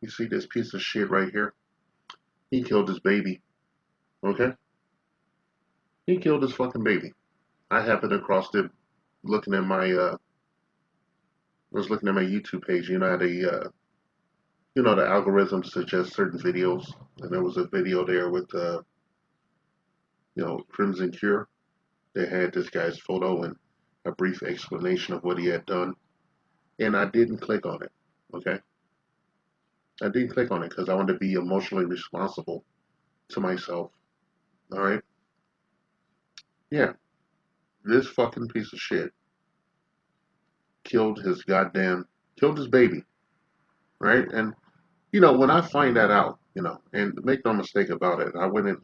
You see this piece of shit right here? He killed his baby. Okay? He killed his fucking baby. I happened across it looking at my was looking at my YouTube page. You know how the algorithm suggests certain videos, and there was a video there with Crimson Cure. They had this guy's photo and a brief explanation of what he had done, and I didn't click on it. Okay, I didn't click on it because I wanted to be emotionally responsible to myself. All right, yeah, this fucking piece of shit killed his baby, right? And when I find that out, and make no mistake about it, I went and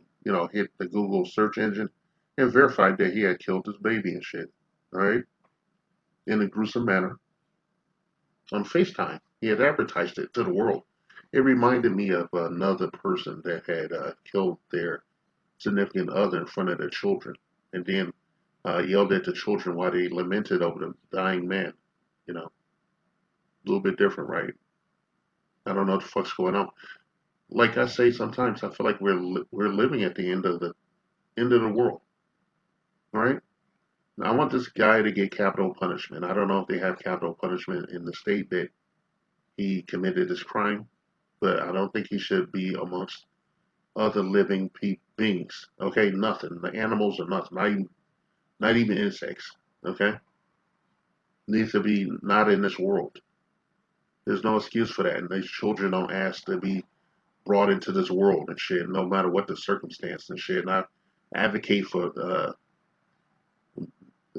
hit the Google search engine and verified that he had killed his baby and shit. All right, in a gruesome manner on FaceTime. He had advertised it to the world. It reminded me of another person that had killed their significant other in front of their children, and then yelled at the children while they lamented over the dying man. A little bit different, right? I don't know what the fuck's going on. Like I say, sometimes I feel like we're living at the end of the world, right? Now, I want this guy to get capital punishment. I don't know if they have capital punishment in the state that he committed this crime, but I don't think he should be amongst other living beings. Okay, nothing. The animals are nothing. Not even insects. Okay, needs to be not in this world. There's no excuse for that, and these children don't ask to be brought into this world and shit, no matter what the circumstance and shit. And I advocate for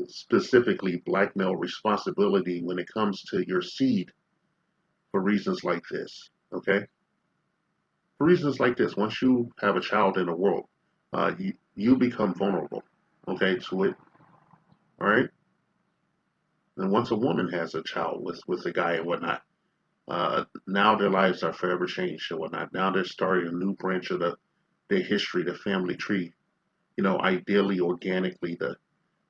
specifically black male responsibility when it comes to your seed for reasons like this. Okay, for reasons like this, once you have a child in the world, you become vulnerable. Okay, to it. All right, and once a woman has a child with a guy and whatnot, now their lives are forever changed and whatnot. Now they're starting a new branch of their history, the family tree. Ideally, organically, the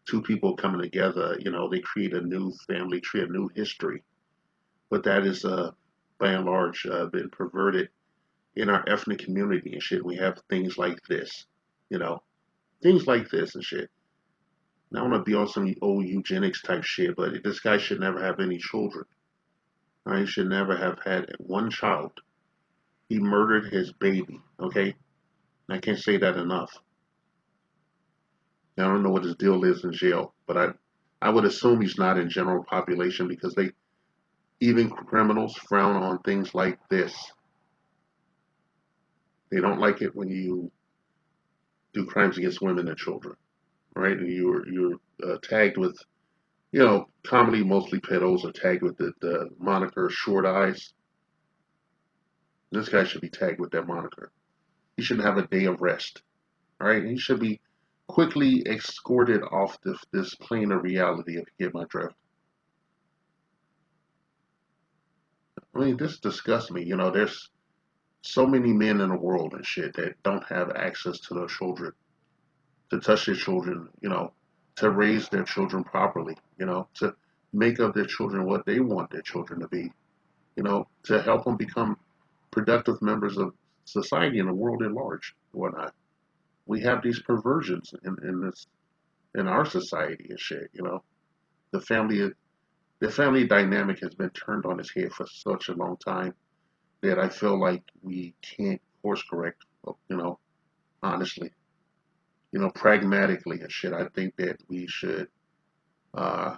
two people coming together, they create a new family tree, a new history. But that is, by and large, been perverted in our ethnic community and shit. We have things like this, you know, things like this and shit. Now, I want to be on some old eugenics type shit, but this guy should never have any children. Right? He should never have had one child. He murdered his baby. Okay, I can't say that enough. I don't know what his deal is in jail, but I would assume he's not in general population because even criminals frown on things like this. They don't like it when you do crimes against women and children, right? And you're tagged with, commonly mostly pedos are tagged with the moniker Short Eyes. This guy should be tagged with that moniker. He shouldn't have a day of rest, all right? He should be quickly escorted off this plane of reality if you get my drift. I mean, this disgusts me. There's so many men in the world and shit that don't have access to their children, to touch their children, to raise their children properly, to make of their children what they want their children to be, to help them become productive members of society and the world at large, and whatnot. We have these perversions in our society and shit, The family the family dynamic has been turned on its head for such a long time that I feel like we can't course correct, honestly. Pragmatically and shit. I think that we should uh,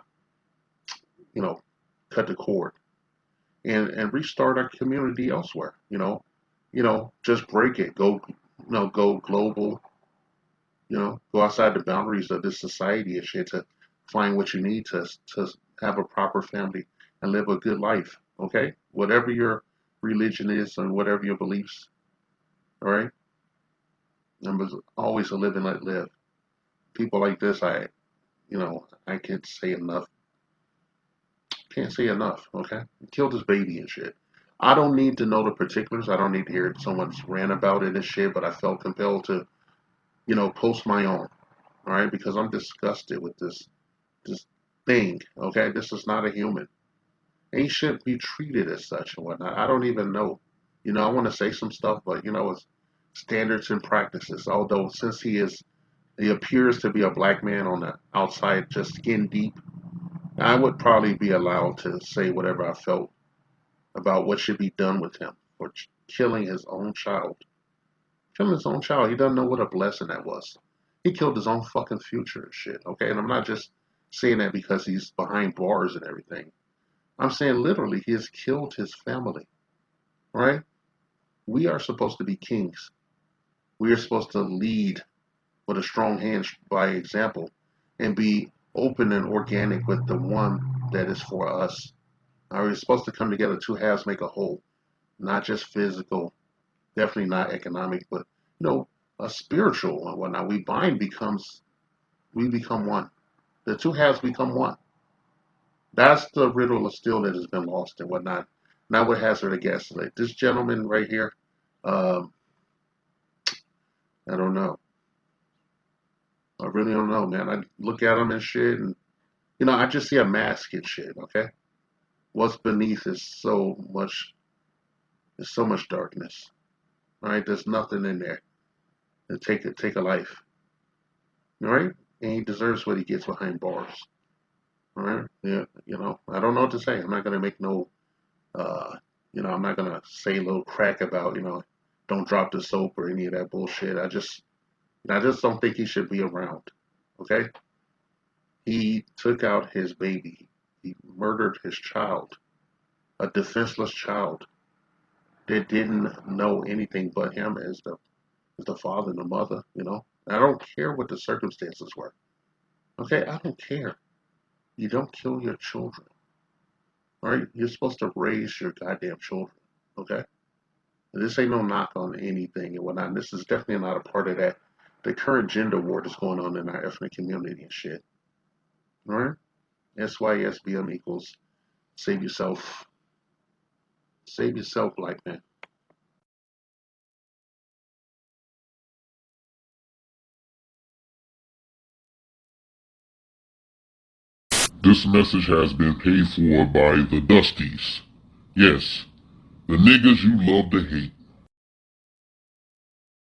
you know, cut the cord and restart our community elsewhere. Just break it. Go global. Go outside the boundaries of this society and shit to find what you need to have a proper family and live a good life. Okay, whatever your religion is and whatever your beliefs. All right, and there's always a live and let live. People like this, I can't say enough. Can't say enough. Okay, he killed his baby and shit. I don't need to know the particulars. I don't need to hear someone's rant about it and shit. But I felt compelled to, post my own. All right, because I'm disgusted with this thing. Okay, this is not a human. And he shouldn't be treated as such and whatnot. I don't even know. I want to say some stuff, but it's standards and practices. Although since he appears to be a black man on the outside, just skin deep, I would probably be allowed to say whatever I felt about what should be done with him for killing his own child. Killing his own child. He doesn't know what a blessing that was. He killed his own fucking future and shit. Okay, and I'm not just saying that because he's behind bars and everything. I'm saying literally, he has killed his family. Right? We are supposed to be kings. We are supposed to lead with a strong hand by example and be open and organic with the one that is for us. We're supposed to come together, two halves make a whole, not just physical, definitely not economic, but a spiritual and whatnot. We become one. The two halves become one. That's the riddle of steel that has been lost and whatnot. Now what has her to guess? Like this gentleman right here, um, I don't know. I really don't know, man. I look at him and shit, and I just see a mask and shit. Okay, what's beneath is so much darkness. Right? There's nothing in there to take a life. All right, and he deserves what he gets behind bars. All right, yeah. I don't know what to say. I'm not gonna make no. Uh, I'm not gonna say a little crack about don't drop the soap or any of that bullshit. I just don't think he should be around. Okay, he took out his baby. He murdered his child, a defenseless child that didn't know anything but him as the father and the mother. I don't care what the circumstances were. Okay, I don't care. You don't kill your children. All right, you're supposed to raise your goddamn children. Okay, this ain't no knock on anything and whatnot. This is definitely not a part of that. The current gender war that's going on in our ethnic community and shit. All right, SYSBM equals save yourself, save yourself, black man. This message has been paid for by the Dusties. Yes, the niggas you love to hate.